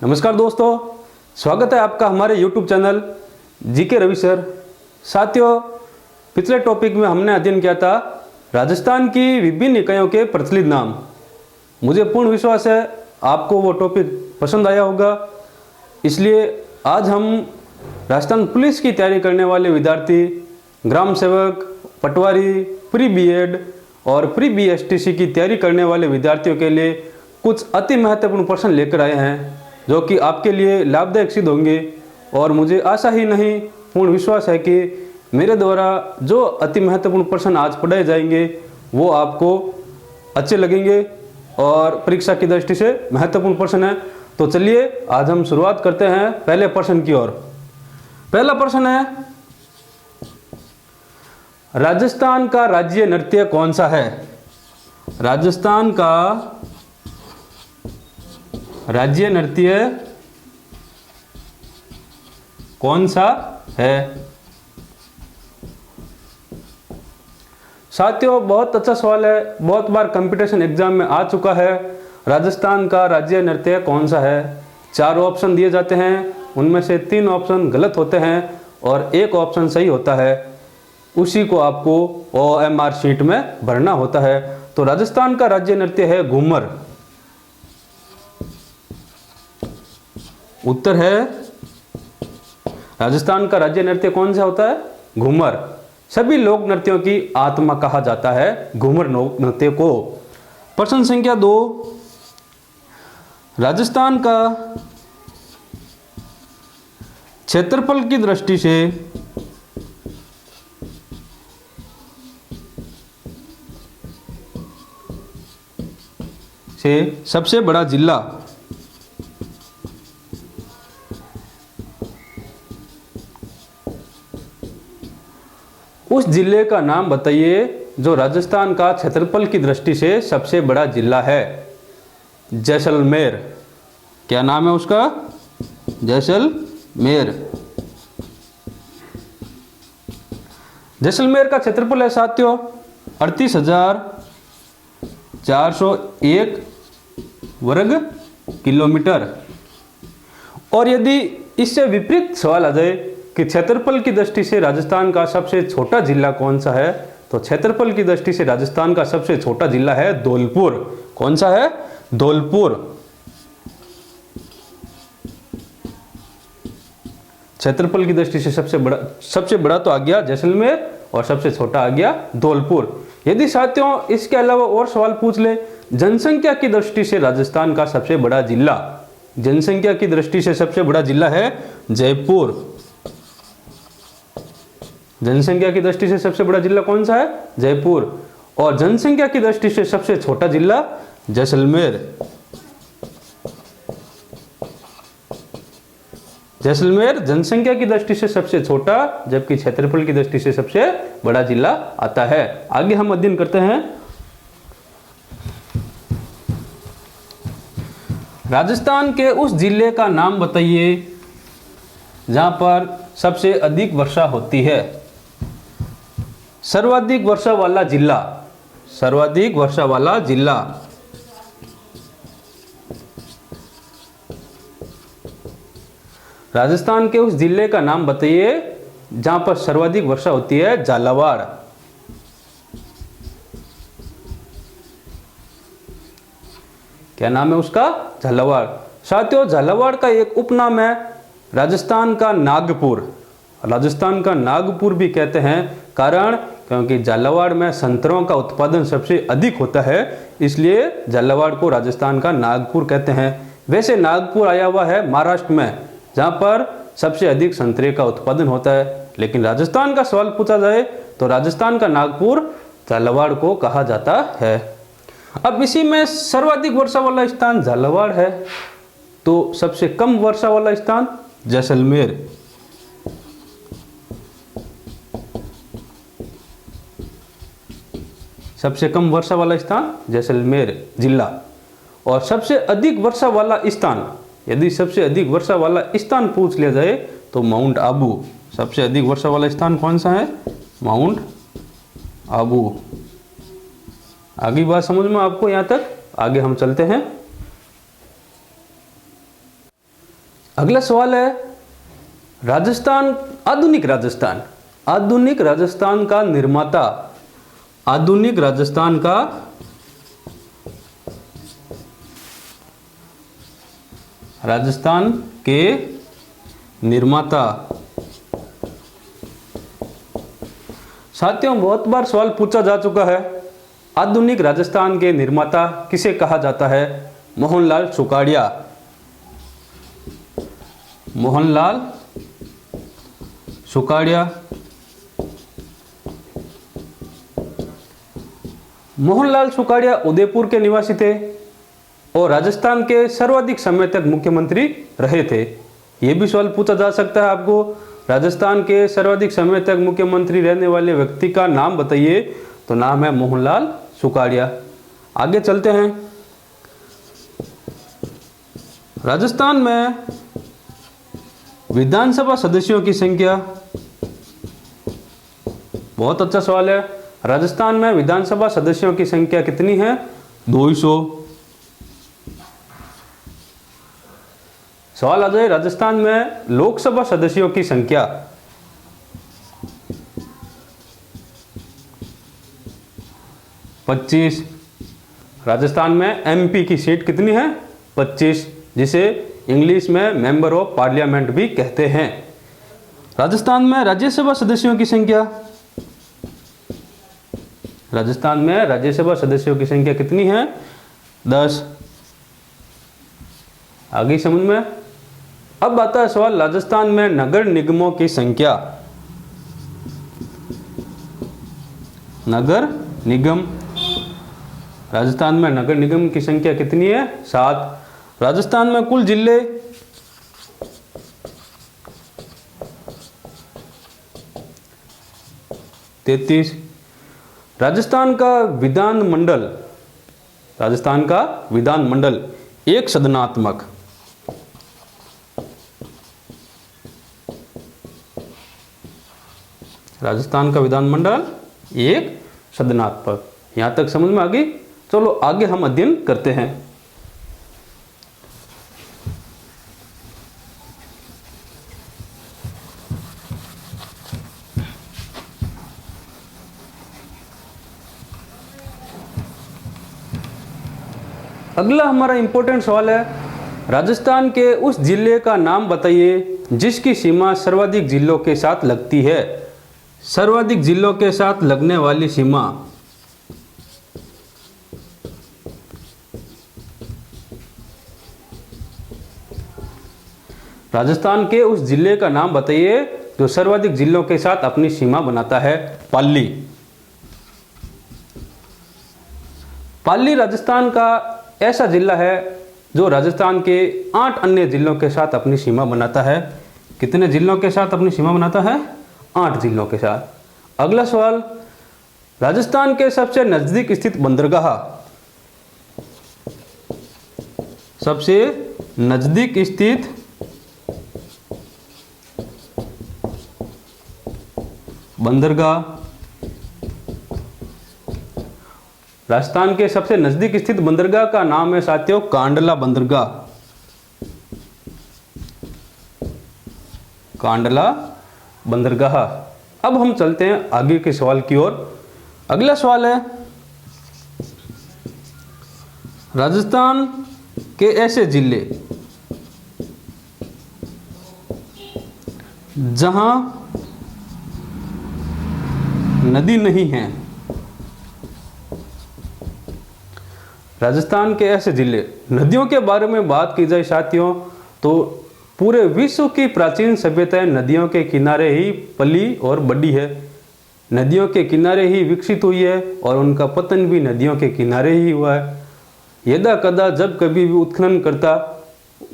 नमस्कार दोस्तों, स्वागत है आपका हमारे YouTube channel GK Ravi sir. साथियों, पिछले टॉपिक में हमने अध्ययन किया था राजस्थान की विभिन्न इकाइयों के प्रचलित नाम। मुझे पूर्ण विश्वास है आपको वो टॉपिक पसंद आया होगा। इसलिए आज हम राजस्थान पुलिस की तैयारी करने वाले विद्यार्थी, ग्राम सेवक, पटवारी, प्री बीएड और प्री बीएसटीसी की तैयारी करने वाले विद्यार्थियों के लिए कुछ अति महत्वपूर्ण प्रश्न लेकर आए हैं जो कि आपके लिए लाभदायक सिद्ध होंगे। और मुझे आशा ही नहीं, पूर्ण विश्वास है कि मेरे द्वारा जो अति महत्वपूर्ण प्रश्न आज पढ़ाए जाएंगे वो आपको अच्छे लगेंगे और परीक्षा की दृष्टि से महत्वपूर्ण प्रश्न है। तो चलिए आज हम शुरुआत करते हैं पहले प्रश्न की ओर। पहला प्रश्न है, राजस्थान का राज्य नृत्य कौन सा है? राजस्थान का राज्य नृत्य कौन सा है? साथियों, बहुत अच्छा सवाल है, बहुत बार कंपटीशन एग्जाम में आ चुका है। राजस्थान का राज्य नृत्य कौन सा है? 4 ऑप्शन दिए जाते हैं, उनमें से 3 ऑप्शन गलत होते हैं और 1 ऑप्शन सही होता है। उसी को आपको OMR शीट में भरना होता है। तो राजस्थान का राज्य नृत्य है घूमर। उत्तर है, राजस्थान का राज्य नृत्य कौन सा होता है? घूमर। सभी लोक नृत्यों की आत्मा कहा जाता है घूमर नृत्य को। प्रश्न संख्या 2, राजस्थान का क्षेत्रफल की दृष्टि से सबसे बड़ा जिला उस जिले का नाम बताइए जो राजस्थान का क्षेत्रफल की दृष्टि से सबसे बड़ा जिला है। जैसलमेर। क्या नाम है उसका? जैसलमेर। जैसलमेर का क्षेत्रफल है साथियों 38,401 वर्ग किलोमीटर। और यदि इससे विपरीत सवाल आ जाए कि क्षेत्रफल की दृष्टि से राजस्थान का सबसे छोटा जिला कौन सा है, तो क्षेत्रफल की दृष्टि से राजस्थान का सबसे छोटा जिला है धौलपुर। कौन सा है? धौलपुर। क्षेत्रफल की दृष्टि से सबसे बड़ा तो आ गया जैसलमेर और सबसे छोटा आ गया धौलपुर। यदि साथियों इसके अलावा और सवाल पूछ ले, जनसंख्या की दृष्टि से राजस्थान का सबसे बड़ा जिला, जनसंख्या की दृष्टि से सबसे बड़ा जिला है जयपुर। जनसंख्या की दृष्टि से सबसे बड़ा जिला कौन सा है? जयपुर। और जनसंख्या की दृष्टि से सबसे छोटा जिला जैसलमेर। जैसलमेर जनसंख्या की दृष्टि से सबसे छोटा, जबकि क्षेत्रफल की दृष्टि से सबसे बड़ा जिला आता है। आगे हम अध्ययन करते हैं। राजस्थान के उस जिले का नाम बताइए जहां पर सबसे अधिक वर्षा होती है। सर्वाधिक वर्षा वाला जिला, सर्वाधिक वर्षा वाला जिला। राजस्थान के उस जिले का नाम बताइए जहां पर सर्वाधिक वर्षा होती है। झालावाड़। क्या नाम है उसका? झालावाड़। साथियों, झालावाड़ का एक उपनाम है राजस्थान का नागपुर। राजस्थान का नागपुर भी कहते हैं, कारण क्योंकि झालावाड़ में संतरों का उत्पादन सबसे अधिक होता है, इसलिए झालावाड़ को राजस्थान का नागपुर कहते हैं। वैसे नागपुर आया हुआ है महाराष्ट्र में, जहां पर सबसे अधिक संतरे का उत्पादन होता है। लेकिन राजस्थान का सवाल पूछा जाए तो राजस्थान का नागपुर झालावाड़ को कहा जाता है। अब इसी में सर्वाधिक वर्षा वाला स्थान झालावाड़ है, तो सबसे कम वर्षा वाला स्थान जैसलमेर। सबसे कम वर्षा वाला स्थान जैसलमेर जिला। और सबसे अधिक वर्षा वाला स्थान, यदि सबसे अधिक वर्षा वाला स्थान पूछ लिया जाए तो माउंट आबू। सबसे अधिक वर्षा वाला स्थान कौन सा है? माउंट आबू। आगे बात समझ में आपको? यहां तक आगे हम चलते हैं। अगला सवाल है, राजस्थान, आधुनिक राजस्थान का निर्माता, आधुनिक राजस्थान का राजस्थान के निर्माता। साथियों, बहुत बार सवाल पूछा जा चुका है, आधुनिक राजस्थान के निर्माता किसे कहा जाता है? मोहनलाल सुखाड़िया। मोहनलाल सुखाड़िया। मोहनलाल सुखाड़िया उदयपुर के निवासी थे और राजस्थान के सर्वाधिक समय तक मुख्यमंत्री रहे थे। यह भी सवाल पूछा जा सकता है आपको, राजस्थान के सर्वाधिक समय तक मुख्यमंत्री रहने वाले व्यक्ति का नाम बताइए, तो नाम है मोहनलाल सुखाड़िया। आगे चलते हैं। राजस्थान में विधानसभा सदस्यों की संख्या, बहुत अच्छा सवाल है। राजस्थान में विधानसभा सदस्यों की संख्या कितनी है? 200। सवाल आ जाए, राजस्थान में लोकसभा सदस्यों की संख्या। पच्चीस। राजस्थान में एमपी की सीट कितनी है? 25, जिसे इंग्लिश में मेंबर ऑफ पार्लियामेंट भी कहते हैं। राजस्थान में राज्यसभा सदस्यों की संख्या, राजस्थान में राज्यसभा सदस्यों की संख्या कितनी है? 10। आगे समझ में। अब आता है सवाल, राजस्थान में नगर निगमों की संख्या। नगर निगम, राजस्थान में नगर निगम की संख्या कितनी है? 7। राजस्थान में कुल जिले, तैतीस। राजस्थान का विधान मंडल, राजस्थान का विधान मंडल एक सदनात्मक, राजस्थान का विधानमंडल एक सदनात्मक। यहां तक समझ में आ गई? चलो आगे हम अध्ययन करते हैं। अगला हमारा इंपॉर्टेंट सवाल है, राजस्थान के उस जिले का नाम बताइए जिसकी सीमा सर्वाधिक जिलों के साथ लगती है। सर्वाधिक जिलों के साथ लगने वाली सीमा, राजस्थान के उस जिले का नाम बताइए जो सर्वाधिक जिलों के साथ अपनी सीमा बनाता है। पाली। पाली राजस्थान का ऐसा जिला है जो राजस्थान के 8 अन्य जिलों के साथ अपनी सीमा बनाता है। कितने जिलों के साथ अपनी सीमा बनाता है? 8 जिलों के साथ। अगला सवाल, राजस्थान के सबसे नजदीक स्थित बंदरगाह, सबसे नजदीक स्थित बंदरगाह, राजस्थान के सबसे नजदीक स्थित बंदरगाह का नाम है साथियों कांडला बंदरगाह। कांडला बंदरगाह। अब हम चलते हैं आगे के सवाल की ओर। अगला सवाल है, राजस्थान के ऐसे जिले जहां नदी नहीं है। राजस्थान के ऐसे जिले, नदियों के बारे में बात की जाए साथियों तो पूरे विश्व की प्राचीन सभ्यताएं नदियों के किनारे ही पली और बढ़ी है, नदियों के किनारे ही विकसित हुई है और उनका पतन भी नदियों के किनारे ही हुआ है। यदा कदा जब कभी भी उत्खनन करता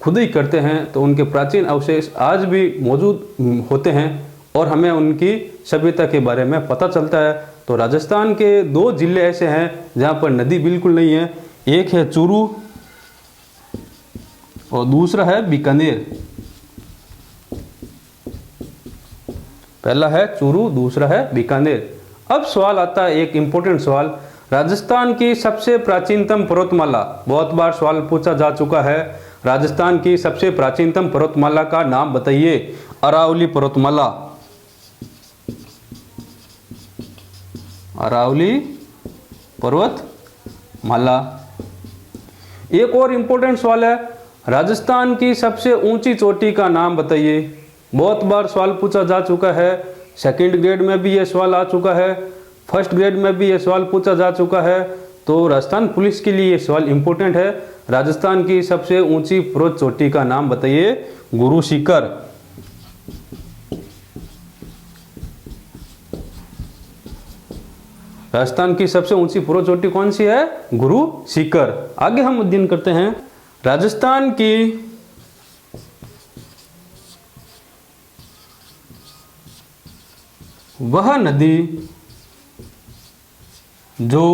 खुद ही करते हैं तो उनके प्राचीन अवशेष आज भी मौजूद होते हैं और हमें उनकी सभ्यता के बारे में पता चलता है। तो राजस्थान के 2 जिले ऐसे हैं जहाँ पर नदी बिल्कुल नहीं है, एक है चूरू और दूसरा है बीकानेर। पहला है चूरू, दूसरा है बीकानेर। अब सवाल आता है एक इंपॉर्टेंट सवाल, राजस्थान की सबसे प्राचीनतम पर्वतमाला, बहुत बार सवाल पूछा जा चुका है, राजस्थान की सबसे प्राचीनतम पर्वतमाला का नाम बताइए। अरावली पर्वतमाला। अरावली पर्वतमाला। एक और इंपॉर्टेंट सवाल है, राजस्थान की सबसे ऊंची चोटी का नाम बताइए। बहुत बार सवाल पूछा जा चुका है, सेकंड ग्रेड में भी ये सवाल आ चुका है, फर्स्ट ग्रेड में भी ये सवाल पूछा जा चुका है, तो राजस्थान पुलिस के लिए ये सवाल इंपॉर्टेंट है। राजस्थान की सबसे ऊंची पर्वत चोटी का नाम बताइए। गुरु शिखर। राजस्थान की सबसे ऊंची पर्वत चोटी कौन सी है? गुरु शिखर। आगे हम अध्ययन करते हैं, राजस्थान की वह नदी जो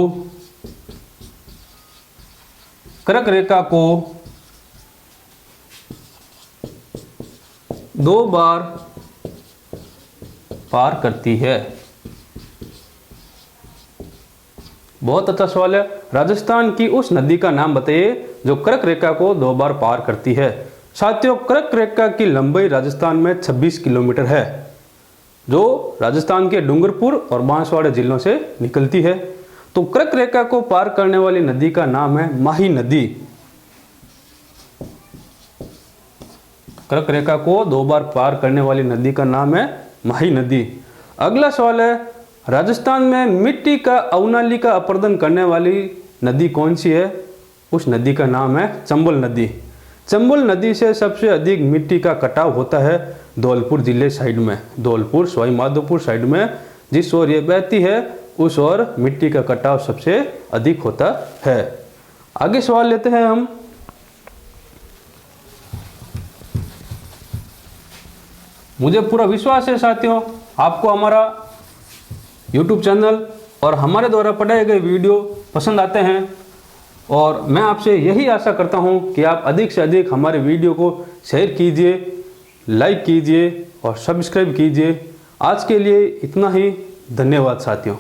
कर्क रेखा को 2 बार पार करती है। बहुत अच्छा सवाल है। राजस्थान की उस नदी का नाम बताइए जो कर्क रेखा को 2 बार पार करती है। साथियों, कर्क रेखा की लंबाई राजस्थान में 26 किलोमीटर है, जो राजस्थान के डूंगरपुर और बांसवाड़ा जिलों से निकलती है। तो कर्क रेखा को पार करने वाली नदी का नाम है माही नदी। कर्क रेखा को 2 बार पार करने वाली नदी का नाम है माही नदी। अगला सवाल है, राजस्थान में मिट्टी का अवनाली का अपरदन करने वाली नदी कौन सी है? उस नदी का नाम है चंबल नदी। चंबल नदी से सबसे अधिक मिट्टी का कटाव होता है धौलपुर जिले साइड में। धौलपुर सवाई माधोपुर साइड में जिस ओर ये बहती है उस ओर मिट्टी का कटाव सबसे अधिक होता है। आगे सवाल लेते हैं हम, मुझे पूरा विश्वास है साथियों आपको हमारा YouTube चैनल और हमारे द्वारा पढ़ाए गए वीडियो पसंद आते हैं, और मैं आपसे यही आशा करता हूं कि आप अधिक से अधिक हमारे वीडियो को शेयर कीजिए, लाइक कीजिए और सब्सक्राइब कीजिए। आज के लिए इतना ही। धन्यवाद साथियों।